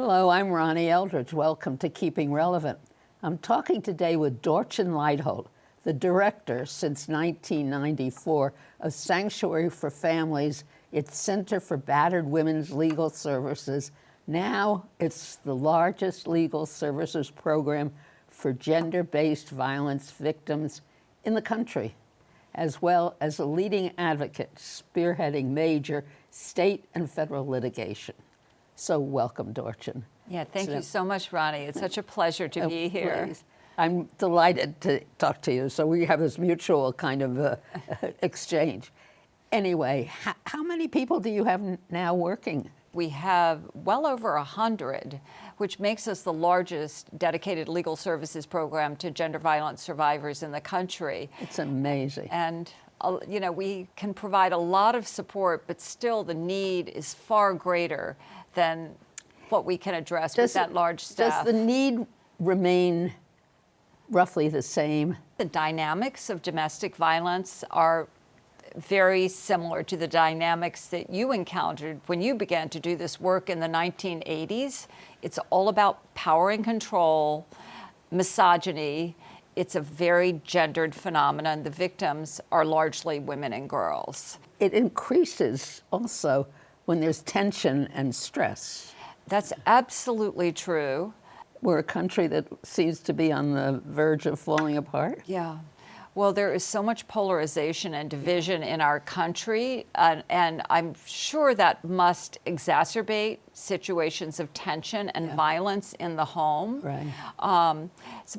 Hello, I'm Ronnie Eldridge. Welcome to Keeping Relevant. I'm talking today with Dorchen Leidholt, the director since 1994 of Sanctuary for Families, its Center for Battered Women's Legal Services. Now it's the largest legal services program for gender-based violence victims in the country, as well as a leading advocate spearheading major state and federal litigation. So welcome, Dorchen. Yeah, thank you so much, Ronnie. It's such a pleasure to be here. Please. I'm delighted to talk to you. So we have this mutual kind of exchange. Anyway, how many people do you have now working? We have well over 100, which makes us the largest dedicated legal services program to gender violence survivors in the country. It's amazing. And you know, we can provide a lot of support, but still the need is far greater than what we can address with that large staff. Does the need remain roughly the same? The dynamics of domestic violence are very similar to the dynamics that you encountered when you began to do this work in the 1980s. It's all about power and control, misogyny. It's a very gendered phenomenon. The victims are largely women and girls. It increases also when there's tension and stress. That's absolutely true. We're a country that seems to be on the verge of falling apart. Yeah. Well, there is so much polarization and division in our country, and I'm sure that must exacerbate situations of tension and violence in the home. Right.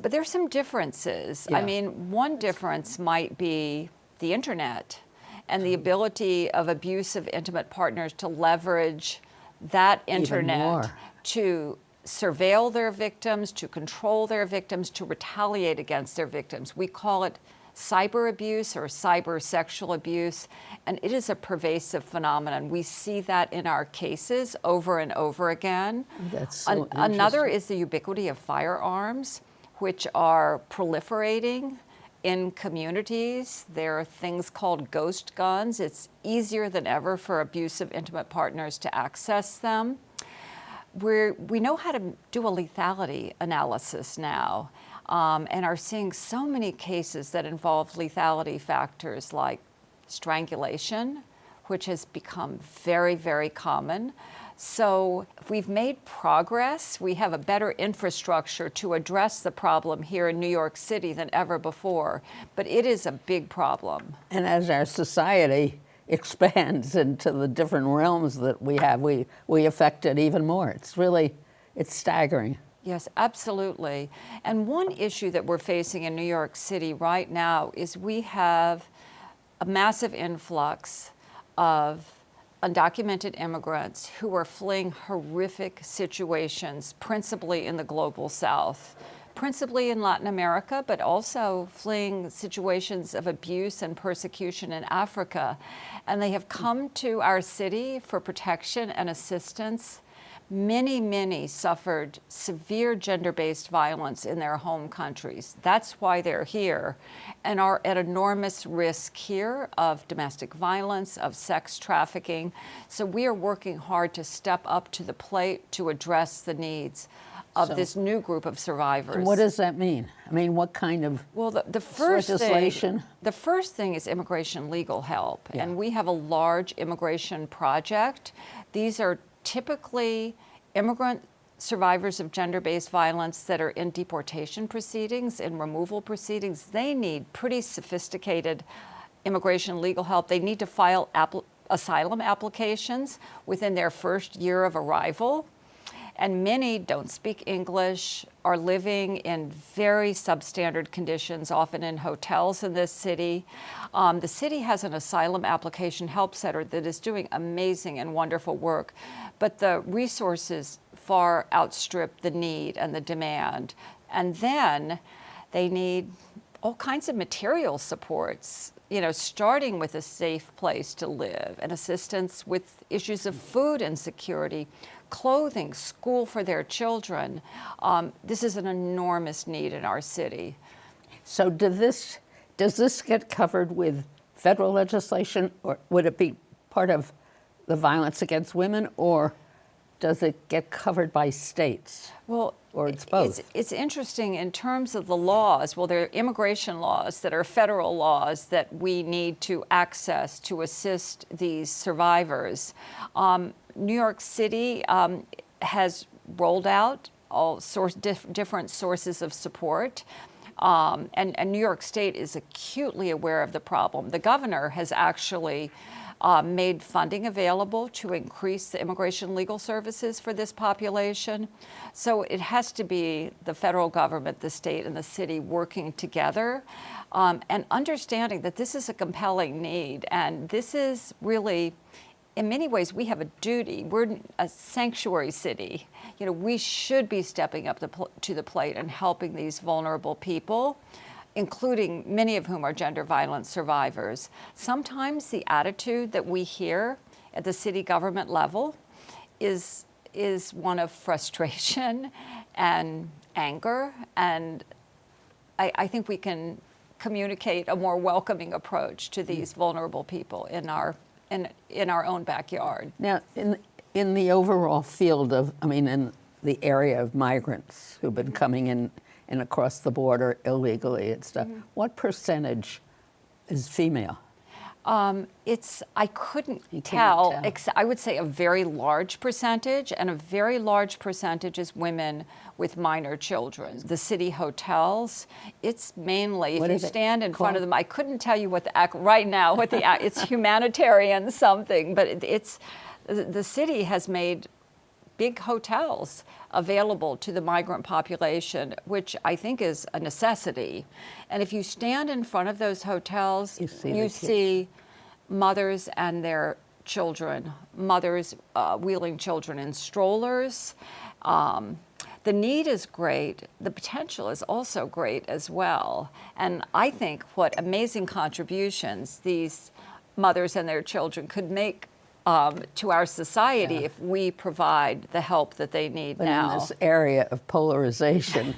But there's some differences. I mean, one difference might be the internet and the ability of abusive intimate partners to leverage that internet to surveil their victims, to control their victims, to retaliate against their victims. We call it cyber abuse or cyber sexual abuse, and it is a pervasive phenomenon. We see that in our cases over and over again. That's so Another is the ubiquity of firearms, which are proliferating in communities. There are things called ghost guns. It's easier than ever for abusive intimate partners to access them. We know how to do a lethality analysis now, and are seeing so many cases that involve lethality factors like strangulation, which has become very, very common. So we've made progress. We have a better infrastructure to address the problem here in New York City than ever before, but it is a big problem. And as our society expands into the different realms that we have, we affect it even more. It's staggering. Yes, absolutely. And one issue that we're facing in New York City right now is we have a massive influx of undocumented immigrants who are fleeing horrific situations, principally in the global South, principally in Latin America, but also fleeing situations of abuse and persecution in Africa. And they have come to our city for protection and assistance. Many, many suffered severe gender-based violence in their home countries. That's why they're here and are at enormous risk here of domestic violence, of sex trafficking. So we are working hard to step up to the plate to address the needs of this new group of survivors. And what does that mean? I mean, what kind of the first legislation? The first thing is immigration legal help. And we have a large immigration project. These are typically immigrant survivors of gender-based violence that are in deportation proceedings, in removal proceedings. They need pretty sophisticated immigration legal help. They need to file asylum applications within their first year of arrival. And many don't speak English, are living in very substandard conditions, often in hotels in this city. The city has an asylum application help center that is doing amazing and wonderful work, but the resources far outstrip the need and the demand. And then they need all kinds of material supports, you know, starting with a safe place to live and assistance with issues of food insecurity, clothing, school for their children. This is an enormous need in our city. So does this get covered with federal legislation, or would it be part of the Violence Against Women, or does it get covered by states? Well, Or it's both? It's interesting in terms of the laws. Well, there are immigration laws that are federal laws that we need to access to assist these survivors. New York City has rolled out all different sources of support. And New York State is acutely aware of the problem. The governor has actually made funding available to increase the immigration legal services for this population. So it has to be the federal government, the state, and the city working together and understanding that this is a compelling need. And this is really, in many ways, we have a duty. We're a sanctuary city. You know, we should be stepping up to the plate and helping these vulnerable people, including many of whom are gender violence survivors. Sometimes the attitude that we hear at the city government level is one of frustration and anger, and I think we can communicate a more welcoming approach to these vulnerable people in our own backyard. Now, in the overall field of, in the area of migrants who've been coming in and across the border illegally and stuff, what percentage is female? I couldn't tell. I would say a very large percentage, and a very large percentage is women with minor children. The city hotels, it's mainly, if you stand in front of them, I couldn't tell you what right now, it's humanitarian something, but the city has made big hotels available to the migrant population, which I think is a necessity. And if you stand in front of those hotels, you see mothers and their children, mothers wheeling children in strollers. The need is great. The potential is also great as well. And I think what amazing contributions these mothers and their children could make to our society if we provide the help that they need now. In this area of polarization,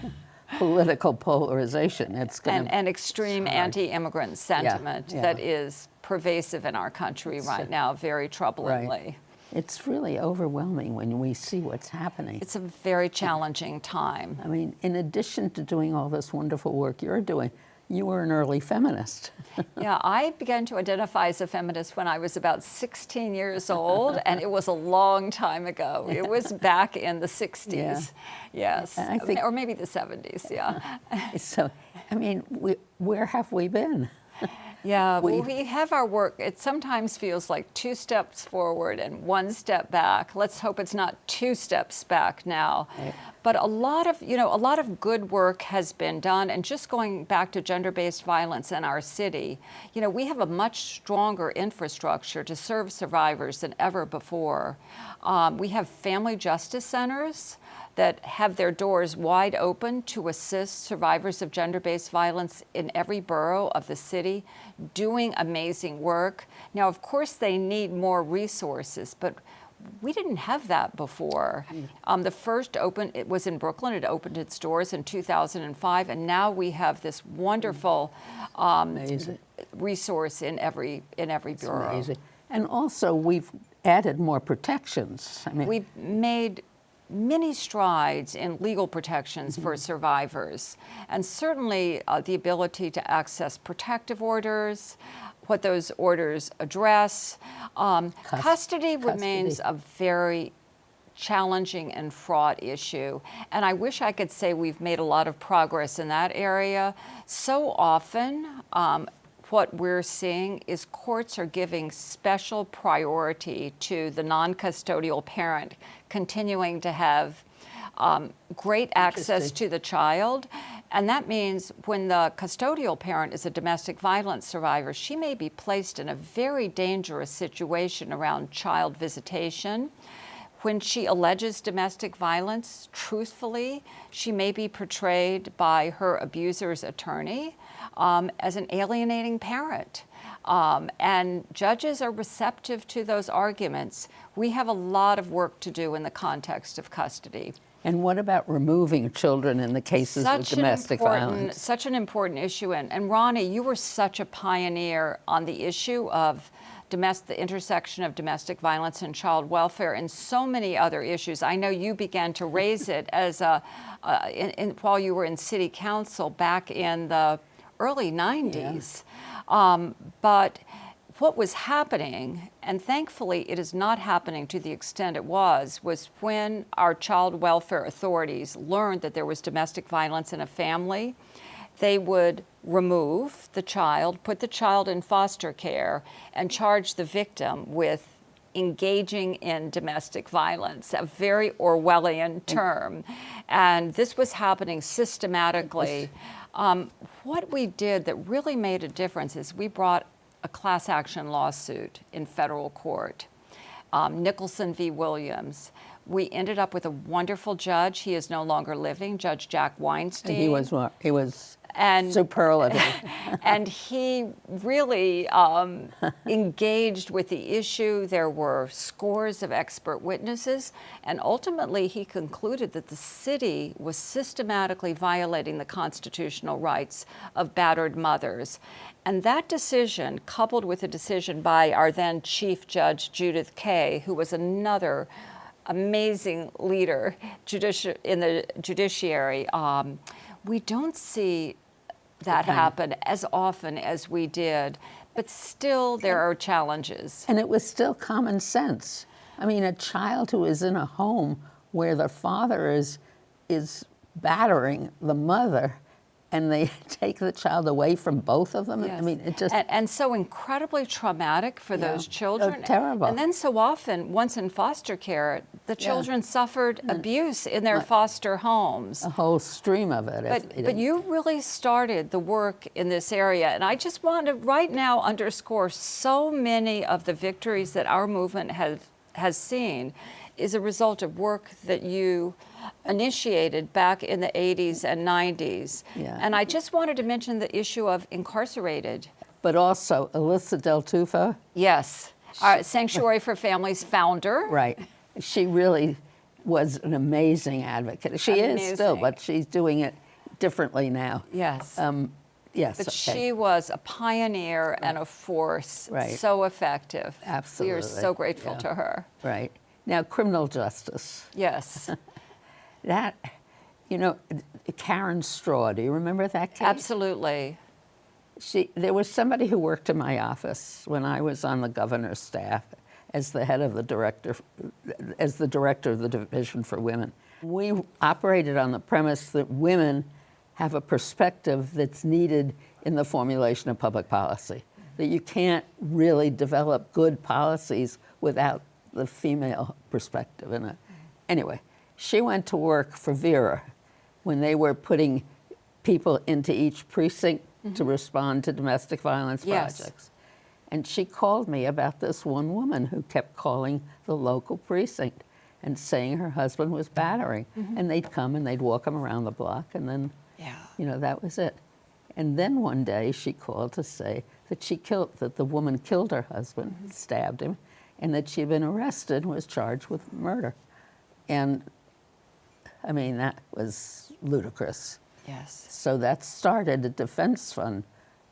political polarization, it's going to... And extreme anti-immigrant sentiment that is pervasive in our country right now, very troublingly. Right. It's really overwhelming when we see what's happening. It's a very challenging time. I mean, in addition to doing all this wonderful work you're doing, you were an early feminist. Yeah, I began to identify as a feminist when I was about 16 years old, and it was a long time ago. It was back in the 60s, yes, or maybe the 70s, So, I mean, where have we been? Yeah, well, we have our work. It sometimes feels like 2 steps forward and 1 step back. Let's hope it's not 2 steps back now. Right. But a lot of good work has been done. And just going back to gender-based violence in our city, we have a much stronger infrastructure to serve survivors than ever before. We have family justice centers that have their doors wide open to assist survivors of gender-based violence in every borough of the city, doing amazing work. Now, of course, they need more resources, but we didn't have that before. The first it was in Brooklyn. It opened its doors in 2005, and now we have this wonderful resource in every borough. Amazing. And also, we've added more protections. We've made many strides in legal protections for survivors, and certainly the ability to access protective orders, what those orders address. Custody remains a very challenging and fraught issue, and I wish I could say we've made a lot of progress in that area. So often, what we're seeing is courts are giving special priority to the non-custodial parent continuing to have great access to the child. And that means when the custodial parent is a domestic violence survivor, she may be placed in a very dangerous situation around child visitation. When she alleges domestic violence, truthfully, she may be portrayed by her abuser's attorney as an alienating parent. And judges are receptive to those arguments. We have a lot of work to do in the context of custody. And what about removing children in the cases of domestic violence? Such an important issue. And Ronnie, you were such a pioneer on the issue of the intersection of domestic violence and child welfare and so many other issues. I know you began to raise it as while you were in city council back in the early 90s. Yeah. But what was happening, and thankfully it is not happening to the extent it was when our child welfare authorities learned that there was domestic violence in a family, they would remove the child, put the child in foster care, and charge the victim with engaging in domestic violence, a very Orwellian term. And this was happening systematically. What we did that really made a difference is we brought a class action lawsuit in federal court, Nicholson v. Williams. We ended up with a wonderful judge. He is no longer living, Judge Jack Weinstein. He was superlative. And he really engaged with the issue. There were scores of expert witnesses, and ultimately he concluded that the city was systematically violating the constitutional rights of battered mothers. And that decision, coupled with a decision by our then Chief Judge Judith Kaye, who was another amazing leader in the judiciary, we don't see that happen as often as we did, but still there are challenges. And it was still common sense. I mean, a child who is in a home where the father is battering the mother, and they take the child away from both of them. Yes. I mean, it just... And so incredibly traumatic for those children. Oh, terrible. And then so often, once in foster care, the children suffered abuse in their foster homes. A whole stream of it. But you really started the work in this area. And I just want to right now underscore so many of the victories that our movement has seen is a result of work that you initiated back in the 80s and 90s. Yeah. And I just wanted to mention the issue of incarcerated. But also Alyssa Del Tufo. Yes, our Sanctuary for Families founder. Right. She really was an amazing advocate. She is still, but she's doing it differently now. Yes. Yes. But she was a pioneer and a force, so effective. Absolutely. We are so grateful to her. Right. Now, criminal justice. Yes. That, Karen Straw, do you remember that case? Absolutely. There was somebody who worked in my office when I was on the governor's staff as the head of the director of the Division for Women. We operated on the premise that women have a perspective that's needed in the formulation of public policy, that you can't really develop good policies without the female perspective in it. Anyway, she went to work for Vera when they were putting people into each precinct to respond to domestic violence projects. And she called me about this one woman who kept calling the local precinct and saying her husband was battering. And they'd come and they'd walk him around the block, and then, that was it. And then one day she called to say that the woman killed her husband, stabbed him, and that she'd been arrested and was charged with murder. And I mean, that was ludicrous. Yes. So that started a defense fund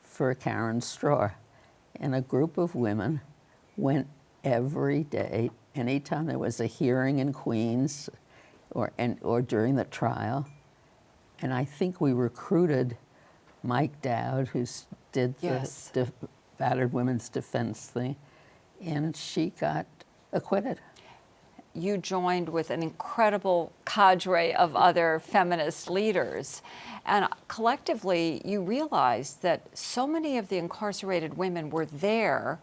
for Karen Straw. And a group of women went every day, anytime there was a hearing in Queens or during the trial. And I think we recruited Mike Dowd, who did the battered women's defense thing, and she got acquitted. You joined with an incredible cadre of other feminist leaders. And collectively, you realized that so many of the incarcerated women were there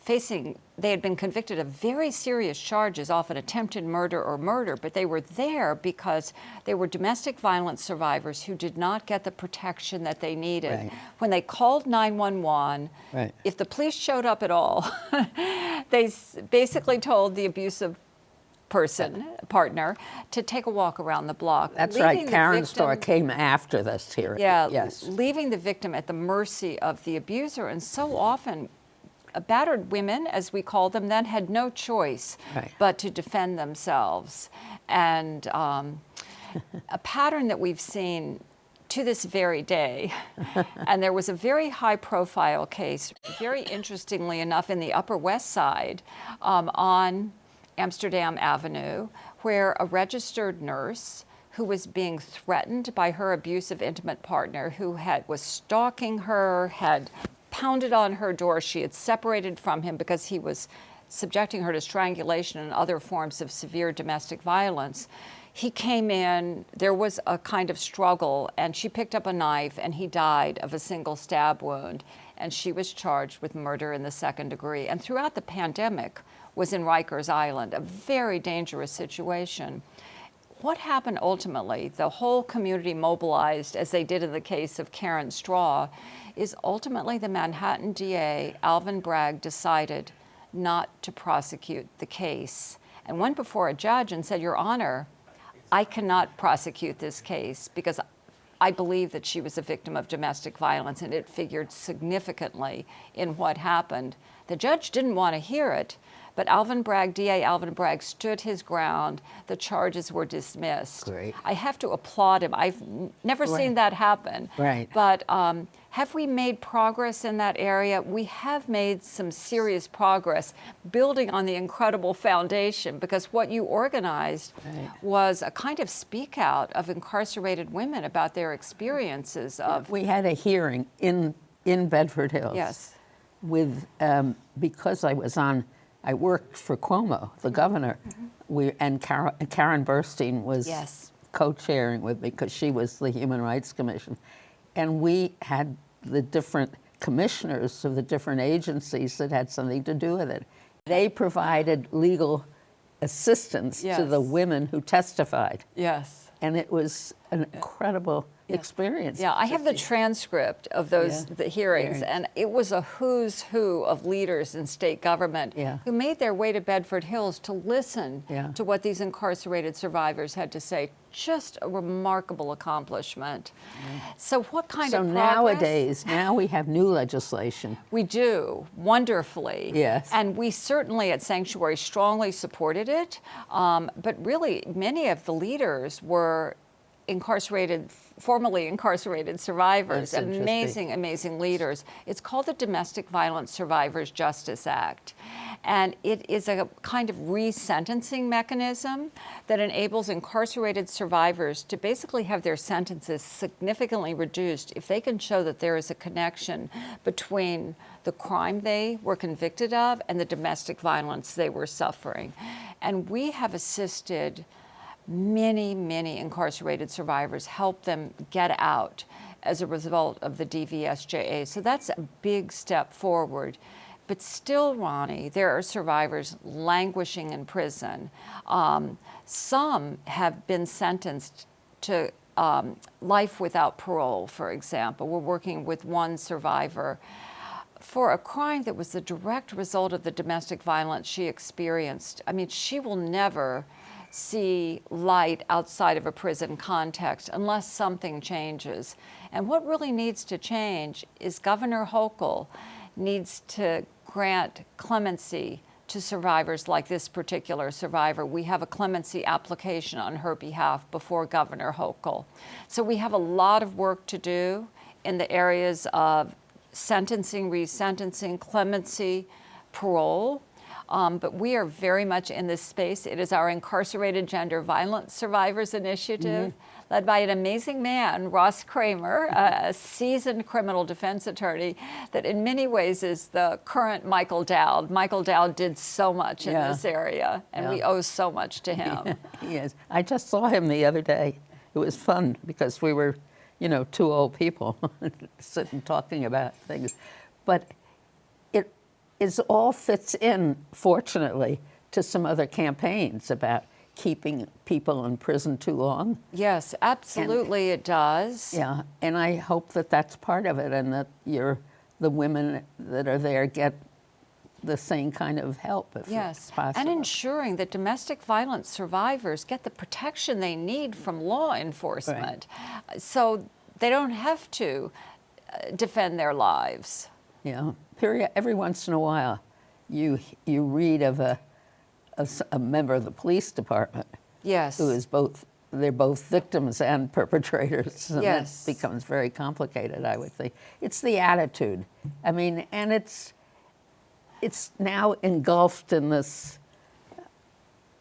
they had been convicted of very serious charges, often attempted murder or murder, but they were there because they were domestic violence survivors who did not get the protection that they needed. Right. When they called 911, if the police showed up at all, they basically told the abusive partner to take a walk around the block. That's right. Karen Straw came after this hearing. Yeah, yes. Leaving the victim at the mercy of the abuser. And so often, battered women, as we call them then, had no choice but to defend themselves. And a pattern that we've seen to this very day. And there was a very high-profile case, very interestingly enough, in the Upper West Side on Amsterdam Avenue, where a registered nurse who was being threatened by her abusive intimate partner, who was stalking her, had pounded on her door. She had separated from him because he was subjecting her to strangulation and other forms of severe domestic violence. He came in, there was a kind of struggle, and she picked up a knife, and he died of a single stab wound, and she was charged with murder in the second degree. And throughout the pandemic was in Rikers Island, a very dangerous situation. What happened ultimately, the whole community mobilized, as they did in the case of Karen Straw, is ultimately the Manhattan DA, Alvin Bragg, decided not to prosecute the case and went before a judge and said, Your Honor, I cannot prosecute this case because I believe that she was a victim of domestic violence and it figured significantly in what happened. The judge didn't want to hear it, but DA Alvin Bragg stood his ground. The charges were dismissed. Great. I have to applaud him. I've never seen that happen. Right. But have we made progress in that area? We have made some serious progress building on the incredible foundation, because what you organized was a kind of speak out of incarcerated women about their experiences of... We had a hearing in Bedford Hills. Yes. With, because I worked for Cuomo, the governor, and Karen Burstein was co-chairing with me because she was the Human Rights Commission. And we had the different commissioners of the different agencies that had something to do with it. They provided legal assistance to the women who testified. Yes. And it was an incredible experience. Yeah, I have the transcript of those the hearings, and it was a who's who of leaders in state government who made their way to Bedford Hills to listen to what these incarcerated survivors had to say. Just a remarkable accomplishment. So what kind of progress? Nowadays, now we have new legislation. We do, wonderfully. Yes. And we certainly at Sanctuary strongly supported it, but really many of the leaders were formerly incarcerated survivors, amazing leaders. It's called the Domestic Violence Survivors Justice Act. And it is a kind of resentencing mechanism that enables incarcerated survivors to basically have their sentences significantly reduced if they can show that there is a connection between the crime they were convicted of and the domestic violence they were suffering. And we have assisted many incarcerated survivors, help them get out as a result of the DVSJA. So that's a big step forward. But still, Ronnie, there are survivors languishing in prison. Some have been sentenced to life without parole, for example. We're working with one survivor for a crime that was the direct result of the domestic violence she experienced. I mean, she will never see light outside of a prison context unless something changes. And what really needs to change is Governor Hochul needs to grant clemency to survivors like this particular survivor. We have a clemency application on her behalf before Governor Hochul. So we have a lot of work to do in the areas of sentencing, resentencing, clemency, parole. But we are very much in this space. It is our Incarcerated Gender Violence Survivors Initiative, led by an amazing man, Ross Kramer, a seasoned criminal defense attorney that in many ways is the current Michael Dowd. Michael Dowd did so much in this area, and we owe so much to him. Yes, I just saw him the other day. It was fun because we were, two old people sitting talking about things. But it all fits in, fortunately, to some other campaigns about keeping people in prison too long. Yes, absolutely, it does. Yeah, and I hope that that's part of it, and that the women that are there get the same kind of help if it's possible. And ensuring that domestic violence survivors get the protection they need from law enforcement, so they don't have to defend their lives. Yeah, every once in a while, you read of a member of the police department who is both they're both victims and perpetrators. And Yes. it becomes very complicated, I would think. It's the attitude. I mean, and it's now engulfed in this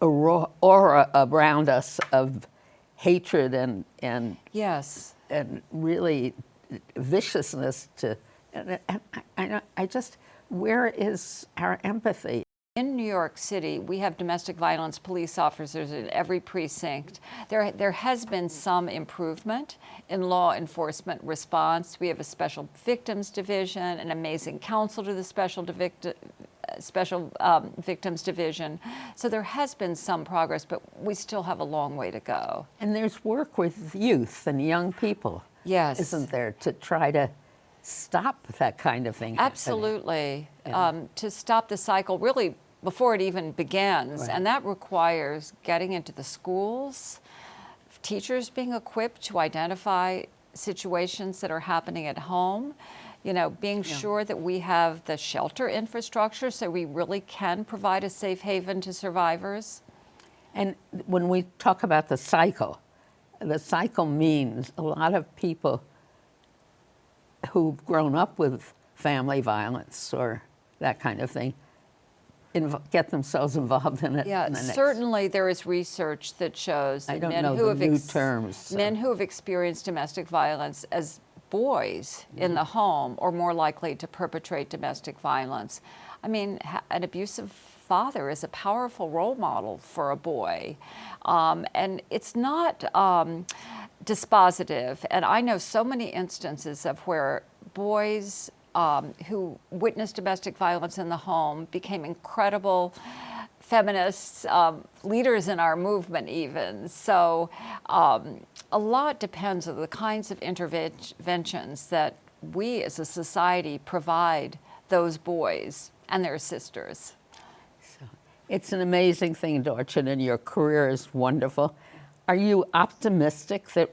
aura around us of hatred and Yes. really viciousness and I just, where is our empathy? In New York City, we have domestic violence police officers in every precinct. There has been some improvement in law enforcement response. We have a special victims division, an amazing counsel to the special victims division. So there has been some progress, but we still have a long way to go. And there's work with youth and young people, Yes. isn't there, to try to stop that kind of thing happening? Absolutely. To stop the cycle really before it even begins. Right. And that requires getting into the schools, teachers being equipped to identify situations that are happening at home, you know, being sure that we have the shelter infrastructure so we really can provide a safe haven to survivors. And when we talk about the cycle means a lot of people who've grown up with family violence or that kind of thing get themselves involved in it. Yeah, certainly there is research that shows that men who have men who have experienced domestic violence as boys in the home are more likely to perpetrate domestic violence. I mean, an abusive father is a powerful role model for a boy, and it's not dispositive. And I know so many instances of where boys who witnessed domestic violence in the home became incredible feminists, leaders in our movement even. So a lot depends on the kinds of interventions that we as a society provide those boys and their sisters. So, it's an amazing thing, Dorchen, and your career is wonderful. Are you optimistic that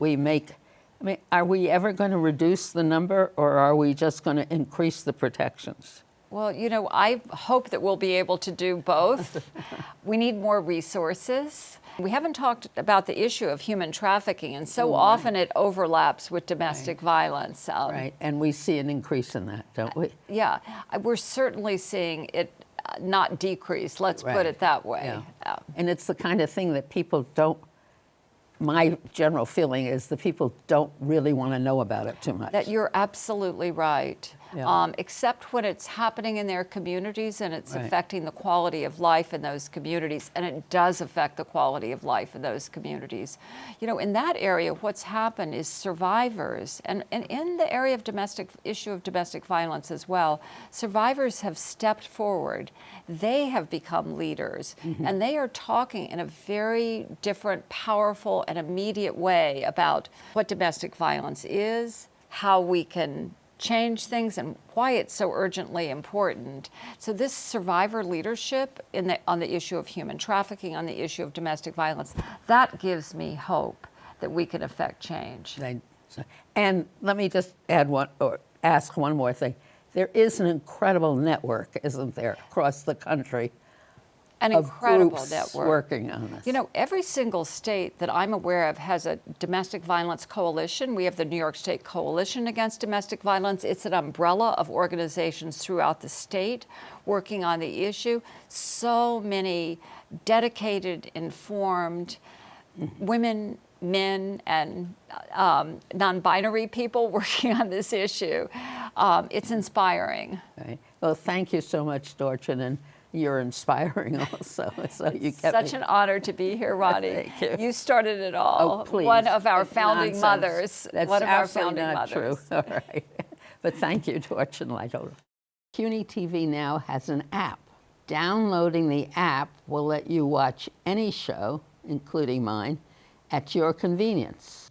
are we ever going to reduce the number, or are we just going to increase the protections? Well, you know, I hope that we'll be able to do both. We need more resources. We haven't talked about the issue of human trafficking, and so often it overlaps with domestic violence. Right, and we see an increase in that, don't we? Yeah, we're certainly seeing it not decrease, let's put it that way. Yeah. And it's the kind of thing that people don't, my general feeling is that people don't really want to know about it too much. That you're absolutely right. Yeah. Except when it's happening in their communities and it's affecting the quality of life in those communities, and it does affect the quality of life in those communities. You know, in that area, what's happened is survivors, and in the area of issue of domestic violence as well, survivors have stepped forward. They have become leaders, and they are talking in a very different, powerful, and immediate way about what domestic violence is, how we can change things, and why it's so urgently important. So this survivor leadership on the issue of human trafficking, on the issue of domestic violence, that gives me hope that we can affect change. And let me just ask one more thing. There is an incredible network, isn't there, across the country, An of incredible groups network. working on this. You know, every single state that I'm aware of has a domestic violence coalition. We have the New York State Coalition Against Domestic Violence. It's an umbrella of organizations throughout the state working on the issue. So many dedicated, informed women, men, and non-binary people working on this issue. It's inspiring. Right. Well, thank you so much, Dorchen, and you're inspiring also. So you kept Such an honor to be here, Ronnie. Thank you. You started it all. Oh, please. One of our That's founding nonsense. mothers. That's One of our absolutely founding not mothers. true. All right. But thank you, Dorchen Leithold. CUNY TV now has an app. Downloading the app will let you watch any show, including mine, at your convenience.